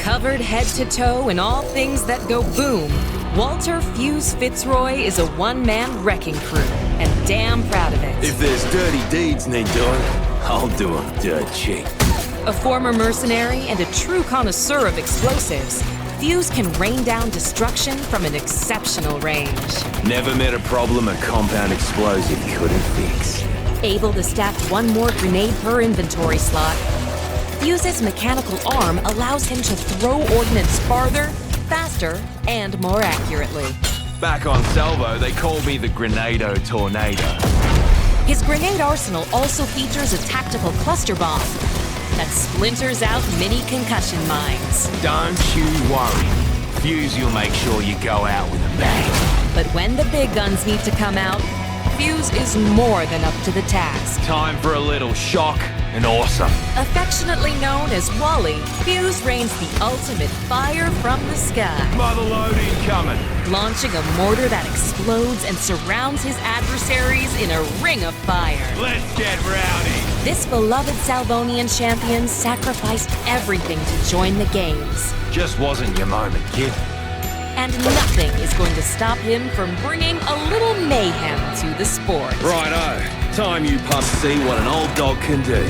Covered head to toe in all things that go boom, Walter Fuse Fitzroy is a one-man wrecking crew, and damn proud of it. If there's dirty deeds need doing, I'll do 'em dirt cheap. A former mercenary and a true connoisseur of explosives, Fuse can rain down destruction from an exceptional range. Never met a problem a compound explosive couldn't fix. Able to stack one more grenade per inventory slot, Fuse's mechanical arm allows him to throw ordnance farther, faster, and more accurately. Back on Salvo, they call me the Grenado Tornado. His grenade arsenal also features a tactical cluster bomb that splinters out mini concussion mines. Don't you worry. Fuse will make sure you go out with a bang. But when the big guns need to come out, Fuse is more than up to the task. Time for a little shock and awesome. Affectionately known as Wally, Fuse rains the ultimate fire from the sky. Mother load incoming. Launching a mortar that explodes and surrounds his adversaries in a ring of fire. Let's get rowdy. This beloved Salvonian champion sacrificed everything to join the games. Just wasn't your moment, kid. And nothing is going to stop him from bringing a little mayhem to the sport. Righto. Time you pups see what an old dog can do.